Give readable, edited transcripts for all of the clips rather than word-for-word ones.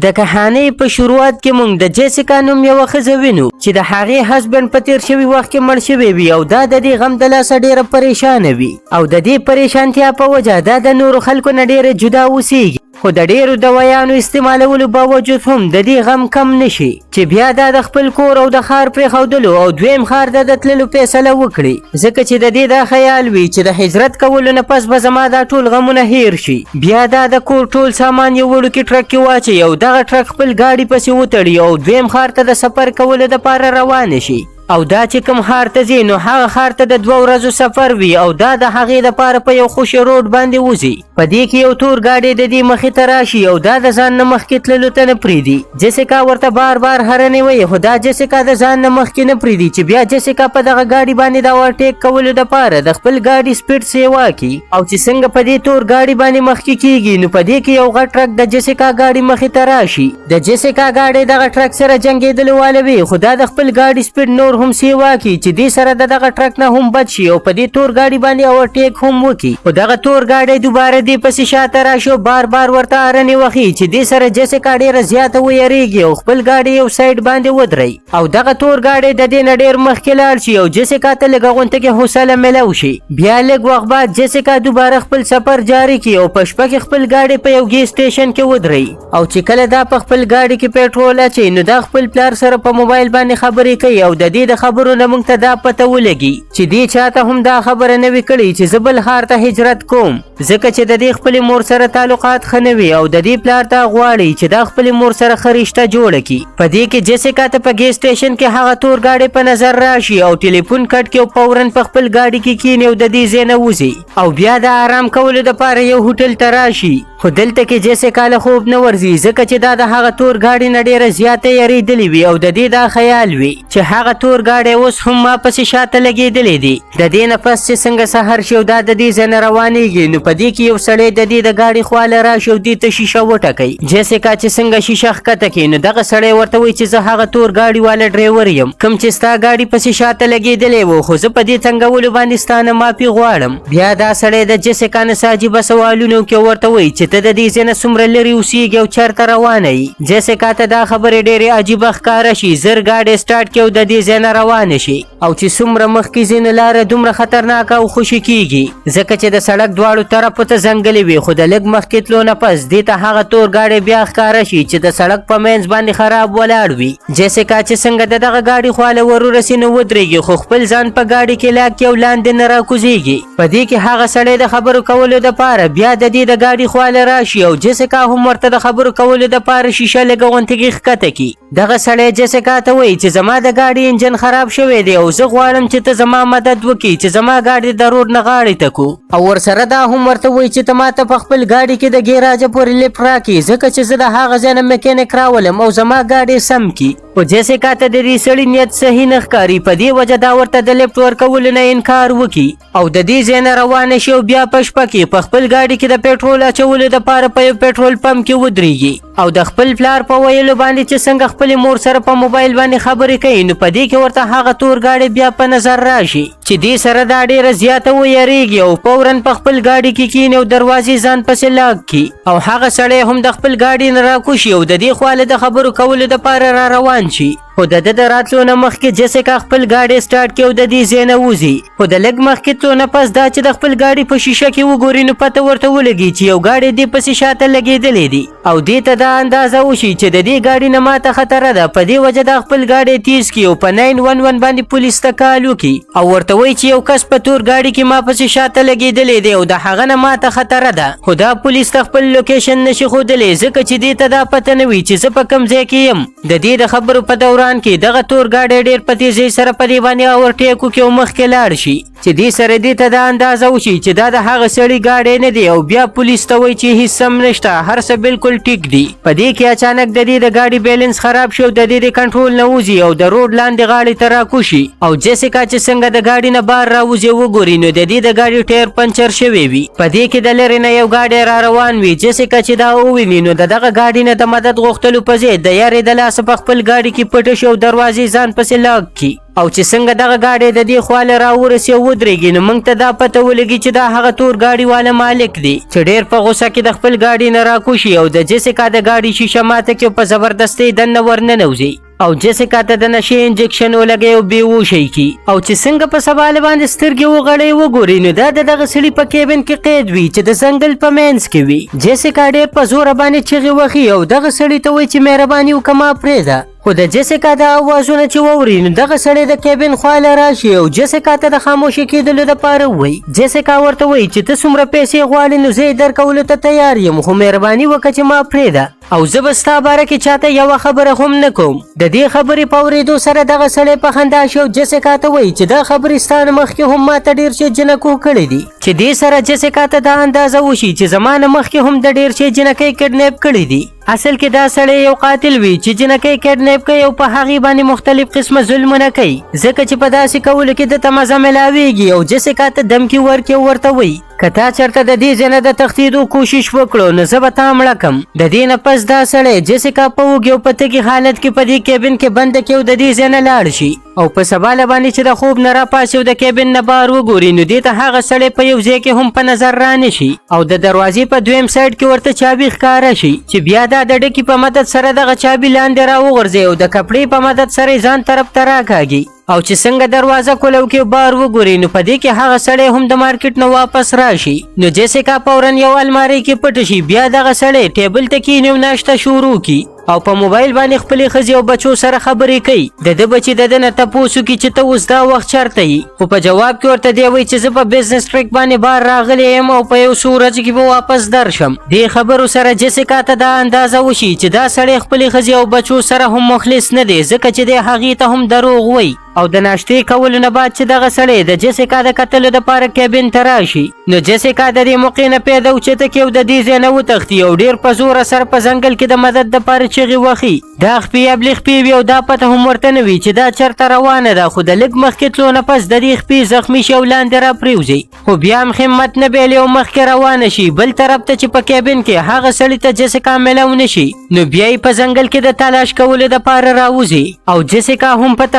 د کهانې په شروعات کې موږ د جیسیکا نوم یوه ښځه وینو چې د هغې هسبند په تیر شوي وخت کې مړ شوی وي او دا د دې غم د لاسه ډیره پریشانه وي او د دې پریشانتیا په وجه دا د نورو خلکو نه ډیره جدا اوسیږي خو د ډیرو دوایانو استعمالولو باوجود هم د دې غم کم نشي چې بیا دا د خپل کور او د ښار پرېښودلو او دویم ښار ته د تللو فیصله وکړي ځکه چې د دې دا خیال وي چې د هجرت کولو نه پس به زما دا ټول غمونه هیر شي بیا دا د کور ټول سامان یو وړوکي ټرک کې واچوي او دغه ټرک خپل ګاډي پسې وتړي او دویم ښار ته د سفر کولو دپاره روانه شي او دا چې کوم ښار ته ځي نو هغه ښار ته د 2 ورځو سفر وي او دا د هغې دپاره په یو خوشي روډ باندې وځي په دې کې یو تور ګاډی د دې مخې ته راشي او دا د ځان نه مخکې تللو ته نه پرېږدي جیسیکا ورته بار بار هرنې وایي خو دا جیسیکا د ځان نه مخکې نه پرېږدي چې بیا جیسیکا په دغه ګاډي باندې د اوورټیک کولو دپاره د خپل ګاډي سپیډ سیوا کړي او چې څنګه په دې تور ګاډي باندې مخکې کیږي نو په دې کې یو غټ ټرک د جیسیکا ګاډي مخې ته راشي د جیسیکا ګاډی دغه ټرک سره جنګېدلو واله وي خو دا د خپل ګاډي سپیډ نور هم سیوا کړي چې دې سره د دغه ټرک نه هم بچ شي او په دې تور ګاډي باندې اوورټیک هم وکړي خو دغه تور ګاډی دوباره دې پسې شاته راشي او بار بار ورته هرنې وخي چې دې سره جیسیکا ډیره زیاته ویریږي او خپل ګاډی یو سایډ باندې ودروي او دغه تور ګاډی د دې نه ډیر مخکې لاړ شي او جیسیکا ته لږه غونته کې حوصله میلاو شي بیا لږ وخت بعد جیسیکا دوباره خپل سفر جاري کړي او په شپه کې خپل ګاډی په یو ګیس سټیشن کې ودروي او چې کله دا په خپل ګاډي کې پېټرول اچوي نو دا خپل پلار سره په موبایل باندې خبرې کوي او د دې د خبرو نه موږ ته دا پته ولګي چې دې چاته هم دا خبره نه وي کړې چې زه بل ښار ته هجرت کوم ځکه چې د دې خپلې مور سره تعلقات ښه نه وي او د دې پلار ته غواړي چې دا خپلې مور سره ښه رشته جوړه کړي په دې کې جیسیکا ته په ګیس سټیشن کې هغه تور ګاډی په نظر راشي او ټلیفون کټ کړي او فورا په خپل ګاډي کې کښیني او د دې ځای نه وځي او بیا د آرام کولو دپاره یو هوټل ته راشي خو دلته کې جیسیکا له خوب نه ورځي ځکه چې دا د هغه تور ګاډي نه ډیره زیاته یریدلې وي او د دې دا خیال وي چې هغه تور ګاډی اوس هم ما پسې شاته لګېدلی دی د دې نه پس چې څنګه سهار شي او دا د دې ځای نه روانېږي نو په دې کې یو سړی د دې د ګاډي خواله راشي او دې ته شیشه وټکوي جیسیکا چې څنګه شیشه ښکته کړي نو دغه سړی ورته وایي چې زه هغه تور ګاډي والا ډریور یم کوم چې ستا ګاډي پسې شاته لګېدلی و خو زه په دې تنګولو باندې ستا نه معافي غواړم بیا دا سړی د جیسیکا نه څه عجیبه سوالونو کې ورته وایي چې ته د دې ځای نه څومره لرې اوسېږي او چېرته روانه یې جیسیکا ته دا خبرې ډېرې عجیبه ښکاره شي زر ګاډی سټارټ کړي او د دې ځای نه روانه شي او چې څومره مخکې ځي نو لاره دومره خطرناکه او خوشي کیږي ځکه چې د سړک دواړو طرفو ته ځنګلې وي خو د لږ مخکې تلو نه پس دې ته هغه تور ګاډی بیا ښکاره شي چې د سړک په منځ باندې خراب ولاړ وي جیسیکا چې څنګه د دغه ګاډي خواله ور ورسي نو ودرېږي خو خپل ځان په ګاډي کې لاک کړي او لاندې نه راکوزېږي په دې کې هغه سړی د خبرو کولو دپاره بیا د دې د ګاډي خواله راشي او جیسیکا هم ورته د خبرو کولو دپاره شیشه لږه غونته کې ښکته کړي دغه سړی جیسیکا ته وایي چې زما د ګاډي انجن خراب شوی دی او زه غواړم چې ته زما مدد وکړي چې زما ګاډي د روډ نه غاړې ته کړو او ورسره دا هم ورته وایي چې ته ماته په خپل ګاډي کې د ګیراجه پورې لیفټ راکړي ځکه چې زه د هغه ځای نه میکینیک راولم او زما ګاډي سم کړي خو جیسیکا ته د دې سړي نیت صحیح نه ښکاري په دې وجه دا ورته د لیفټ ورکولو نه انکار وکړي او د دې ځای نه روانه شي او بیا په شپه کې په خپل ګاډي کې د پېټرول اچولو دپاره په یو پېټرول پمپ کې ودرېږي او د خپل پلار په ویلو باندې چې څنګه خپلې مور سره په موبایل باندې خبرې کوي نو په دې کې ورته هغه تور ګاډی بیا په نظر راشي چې دې سره دا ډیره زیاته ویریږي او فورا په خپل ګاډي کې کښیني او دروازې ځان پسې لاک کړي او هغه سړی هم د خپل ګاډي نه راکوشي او د دې خواله د خبرو کولو دپاره را روان شي خو د ده د راتلو نه مخکې جیسیکا خپل ګاډی سټارټ کړي او د دې ځای نه وځي خو د لږ مخکې تلو نه پس دا چې د خپل ګاډي په شیشه کې وګوري نو پته ورته ولګي چې یو ګاډی دې پسې شاته لګېدلی دی او دې ته دا اندازه وشي چې د دې ګاډي نه ماته خطره ده په دې وجه دا خپل ګاډی تیز کړي او په 911 باندې پولیس ته کال وکړي او ورته وایي چې یو کس په تور ګاډي کې ما پسې شاته لګېدلی دی او د هغه نه ماته خطره ده خو دا پولیس ته خپل لوکیشن نشي ښودلی ځکه چې دې ته دا پته نه وي چې زه په کوم ځای کې یم د دې د خبرو په دوران کې دغه تور ګاډی ډېر په تیزۍ سره په دې باندې اوورټیک وکړي او مخکې لاړ شي چې دې سره دې ته دا اندازه وشي چې دا د هغه سړي ګاډی نه دی او بیا پولیس ته وایي چې هیڅ سم نشته هر څه بالکل ټیک دي په دې کې اچانک د دې د ګاډي بیلنس خراب شي او د دې د کنټرول نه وځي او د روډ لاندې غاړې ته راکوشي او جیسیکا چې څنګه د ګاډي نه بار راوځي وګوري نو د دې د ګاډي ټایر پنچر شوی وي په دې کې د لرې نه یو ګاډی را روان وي جیسیکا چې دا وویني نو د دغه ګاډي نه د مدد غوښتلو په ځای د یارې د لاسه په خپل ګاډي کې پټه شي او دروازې ځان پسې لاک کړي او چې څنګه دغه گاډي د دې خواله راورسي او ودرېږي نو موږ ته دا پته ولګي چې دا هغه تور گاډي والا مالک دی چې ډېر په غوسه کې د خپل گاډي نه راکوشي او د جیسیکا د گاډي شیشه ماته کې په زبردستۍ دننه ورننوځي او جیسیکا ته د نشې انجکشن ولګي او بیهوشي کی او چې څنګه په سوال باندې سترګې وغړې وګوري نو دا دغه سړي په کیبن کې قید وي چې د ځنګل په منځ کې وي جیسیکا ډېر په زور باندې چغې وهي او دغه سړي ته وایي چې مهرباني وکړه ما پرېږده خو د جیسیکا د اوازونه چې واوري نو دغه سړی د کیبن خواله راشي او جیسیکا ته د خاموشي کېدلو دپاره وایي جیسیکا ورته وایي چې ته څومره پیسې غواړې نو زه یې درکولو ته تیار یم خو مهرباني وکړه چې ما پرېږده او زه به ستا باره کې چاته یوه خبره هم نه کوم د دې خبرې په اورېدو سره دغه سړی په خندا شي او جیسیکا ته وایي چې دا خبرې ستا نه مخکې هم ماته ډېر شی جنکو کړي دي چې دې سره جیسیکا ته دا اندازه وشي چې زما نه مخکې هم د ډېر شی جنکۍ کډنیپ کړي دي اصل کې دا سړی یو قاتل وي چې جنکۍ کډنیپ کوي او په هغې باندې مختلف قسمه ظلمونه کوي ځکه چې په داسې کولو کې دته مزه ملاویږي او جیسیکا ته دمکي ورکړي او ورته وایي که تا چېرته د دې ځای نه د تښتېدو کوشش وکړو نو زه به تا مړه کړم د دې نه پس دا سړی جیسیکا په وږي او په تږي حالت کې په دې کیبن کې بنده کړي او د دې ځای نه لاړ شي او په سباله باندې چې د خوب نه راپاڅي او د کیبن نه بهر وګوري نو دې ته هغه سړی په یو ځای کې هم په نظر رانشي او د دروازې په دویم سایډ کې ورته چابي ښکاره شي چې بیا دا د ډکي په مدد سره دغه چابي لاندې راوغورځي او د کپړې په مدد سره یې ځان طرف ته راکاږي او چې څنګه دروازه کولو کې بار وګوري نو په دې کې هغه سړی هم د مارکیټ نه واپس راشي نو جیسیکا فورا یو المارۍ کې پټ شي بیا دغه سړی ټیبل ته کښېني او ناشته شروع کړي او په موبایل باندې خپلې ښځې او بچو سره خبرې کوي د ده بچي د ده نه تپوس وکړي چې ته اوس دا وخت چېرته یې خو په جواب کې ورته دی وایي چې زه په بزنس ټریک باندې بار راغلی یم او په یو څو ورځو کې به واپس درشم دې خبرو سره جیسیکا ته دا اندازه وشي چې دا سړی خپلې ښځې او بچو سره هم مخلص نه دی ځکه چې دی هغې ته هم دروغ وایي او د ناشتې کولو نه بعد چې دغه سړی د جیسیکا د کتلو دپاره کیبن ته راشي نو جیسیکا د دې موقع نه پیدا اوچته کړي او د دې ځای نه وتښتي او ډېر په زوره سره په ځنګل کې د مدد دپاره چغې وهي دا خپې ابلې خپې وي او دا پته هم ورته نه وي چې دا چېرته روانه ده خو د لږ مخکې تلو نه پس د دې خپې زخمي شي او لاندې راپرېوځي خو بیا هم همت نه بایلي او مخکې روانه شي بل طرف ته چې په کیبن کې هغه سړي ته جیسیکا میلاو نه شي نو بیا یې په ځنګل کې د تلاش کولو دپاره راوځي او جیسیکا هم په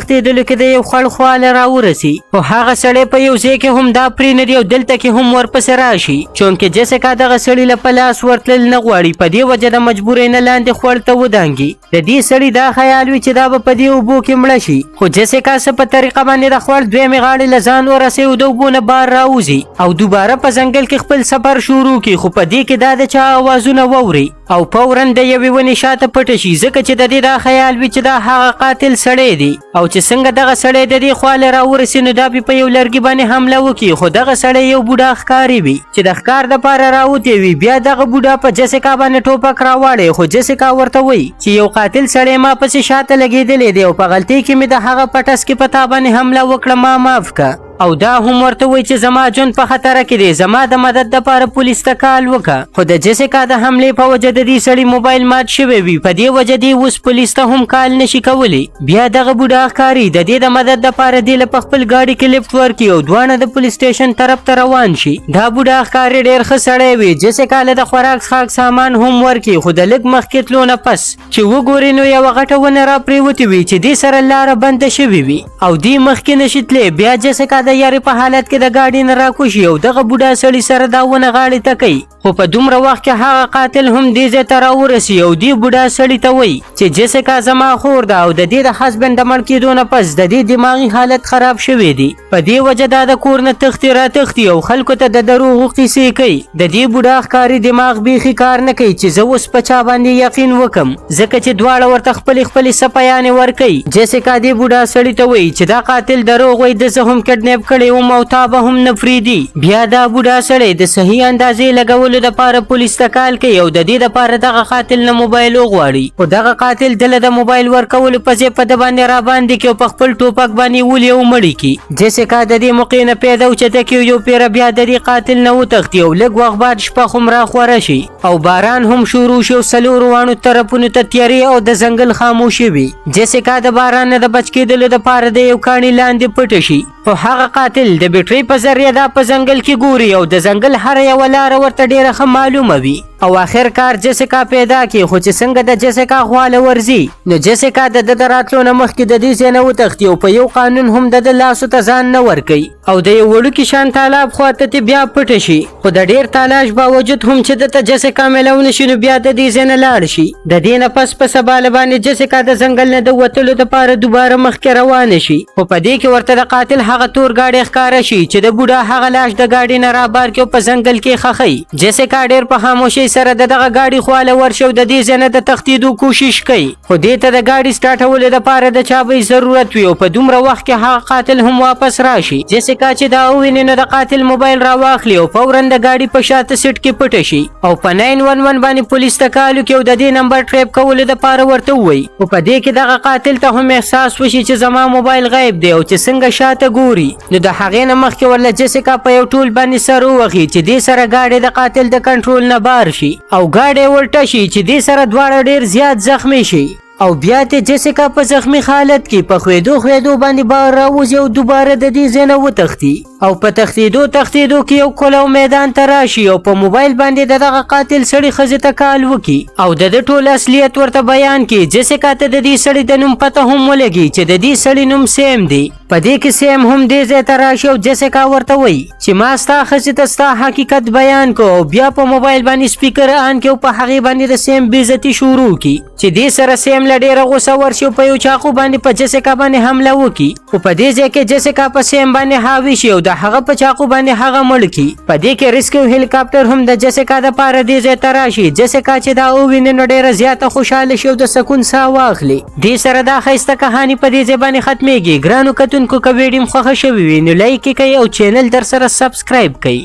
تښتېدلو کې د یو خړ خواله راورسي خو هغه سړی په یو ځای کې هم دا پرې نه دی او دلته کې هم ورپسې راشي چونکې جیسیکا دغه سړي له په لاس ورتلل نه غواړي په دې وجه د مجبورۍ نه لاندې خوړ ته ودانګي د دې سړي دا خیال وي چې دا به په دې اوبو کې مړه شي خو جیسیکا څه په طریقه باندې د خوړ دویمې غاړې له ځان ورسوي او د اوبو نه بار راوځي او دوباره په ځنګل کې خپل سفر شروع کړي خو په دې کې دا د چا اوازونه واوري او فورا د یوې ونې شاته پټه شي ځکه چې د دې دا خیال وي چې دا هغه قاتل سړی دی او چې څنګه دغه سړی د دې خواله راورسي نو دا په یو لرګي باندې حمله وکړي خو دغه سړی یو بوډا ښکاري وي چې د ښکار دپاره راوتی وي بیا دغه بوډا په جیسیکا باندې ټوپک راواړي خو جیسیکا ورته وایي چې یو قاتل سړی ما پسې شاته لګېدلی دی او په غلطۍ کې مې د هغه په ټس کې په تا باندې حمله وکړه ما معاف که او دا هم ورته وایي چې زما ژوند په خطره کې دی زما د مدد دپاره پولیس ته کال وکړه خو د جیسیکا د حملې په وجه د دې سړي موبایل مات شوی وي په دې وجه دی اوس پولیس ته هم کال نشي کولی بیا دغه بوډا ښکاري د دې د مدد دپاره دې له په خپل ګاډي کې لفټ ورکړي او دواړه د پولیس سټیشن طرف ته روان شي دا بوډا ښکاري ډېر ښه سړی وي جیسیکا له د خوراک څښاک سامان هم ورکړي خو د لږ مخکې تلو نه پس چې وګوري نو یوه غټه ونه راپرېوتې وي چې دې سره لاره بنده شوې وي او دې مخکې نشي تللی بیا جیسیکا د یارې په حالت کې د ګاډي نه راکوشي او دغه بوډا سړي سره دا ونه غاړې ته کوي خو په دومره وخت کې هغه قاتل هم دې ځای ته راورسي او دې بوډا سړي ته وایي چې جیسیکا زما خور ده او د دې د هسبند د مړ کېدو نه پس د دې دماغي حالت خراب شوی دی په دې وجه دا د کور نه تښتي راتښتي او خلکو ته د دروغو قیسې کوي د دې بوډا ښکاري دماغ بیخي کار نه کوي چې زه اوس په چا باندې یقین وکم ځکه چې دواړه ورته خپلې سپیانې ورکوي جیسیکا دې بوډا سړي ته وایي چې دا قاتل دروغ وایي د زه هم کډنیپ کړی وم او تا به هم نه فریدي بیا دا بوډا سړی د صحیح اندازې لګولو دپاره پولیس ته کال کوي او د دې دپاره دغه قاتل نه موبایل وغواړي خو دغه قاتل دله د موبایل ورکولو په ځای په ده باندې راباندې کړي او په خپل ټوپک باندې ولي او مړي کړي جیسیکا د دې موقع نه پیدا اوچته کړي یو پیره بیا د دې قاتل نه وتښتي او لږ وخت بعد شپه هم راخوره شي او باران هم شروع شي او څلورو واړو طرفونو ته تیارې او د ځنګل خاموشي وي جیسیکا د باران نه د بچ کېدلو دپاره د یو کاڼي لاندې پټه شي خو هغه دغه قاتل د بیټرۍ په ذریعه دا په ځنګل کې ګوري او د ځنګل هر یوه لاره ورته ډیره ښه معلومه وي او آخر کار جیسیکا پیدا کی خو چې څنګه د جیسیکا خواله ورځي نو جیسیکا د راتلو نه مخکې د دې ځای نه وتښتي او په یو قانون هم د لاسو ته ځان نه ورکوي او د یو وړوکي شان تالاب خواته بیا پټه شي خو د ډیر تلاش باوجود هم چې د جیسیکا میلاو نشي نو بیا د دې ځای نه لاړ شي د دې نه پس په سبا باندې جیسیکا د ځنګل نه د وتلو دپاره دوباره مخکې روانه شي خو په دې کې ورته د قاتل هغه تور ګاډی ښکاره شي چې د بوډا هغه لاش د ګاډي نه رابار کړي په ځنګل کې ښخوي جیسیکا ډیر په خاموشۍ سره دغه ګاډي خواله ورشي او د دې ځای نه د تښتېدو کوشش کوي خو دې ته د ګاډي سټارټولو دپاره د چابۍ ضرورت وي او په دومره وخت کې هغه قاتل هم واپس راشي جیسیکا چې دا وویني نو د قاتل موبایل راواخلي او فورا د ګاډي په شاته سیټ کې پټه شي او په 911 باندې پولیس ته کال وکړي او د دې نمبر ټریپ کولو دپاره ورته ووایي خو په دې کې دغه قاتل ته هم احساس وشي چې زما موبایل غیب دی او چې څنګه شاته ګوري نو د هغې نه مخکې ورله جیسیکا په یو ټول باندې سر ووهي چې دې سره ګاډی د قاتل د کنټرول نه بار شي او ګاډی ورټه شي چې دې سره دواړه ډیر زیات زخمی شي او بیا ته جیسیکا په زخمی حالت کې په خویدو باندې بار راوځي او دوباره د دې ځای نه وتښتي او په تښتېدو کې یو کلو میدان ته راشي او په موبایل باندې دغه قاتل سړي ښځې ته کال وکړي او د ټول اصلیت ورته بیان کړي جیسیکا ته د دې سړي د نوم پته هم ولګي چې د دې سړي نوم سیم دی په دې کې سیم هم دې ځای ته راشي او جیسیکا ورته وایي چې ما ستا ښځې ته ستا حقیقت بیان کو او بیا په موبایل باندې سپیکر آن کړي او په هغې باندې د سیم بېعزتي شروع کړي چې دې سره سیم له ډېره غوسه ورشي او په یو چاقو باندې په جیسیکا باندې حمله وکړي خو په دې ځای کې جیسیکا په سیم باندې حاوي شي او د هغه په چاقو باندې هغه مړ کړي په دې کې ریسکیو هلیکاپټر هم د جیسیکا دپاره دې ځای ته راشي جیسیکا چې دا وویني نو ډېره زیاته خوشحاله شي او د سکون ساه واخلي دې سره دا ښایسته کهاني په دې ځای باندې ختمیږي ګرانو کتونکو که ویډیو خوښه شوې وي نو لایک یې کوئ او چینل در سره سبسکرایب کوئ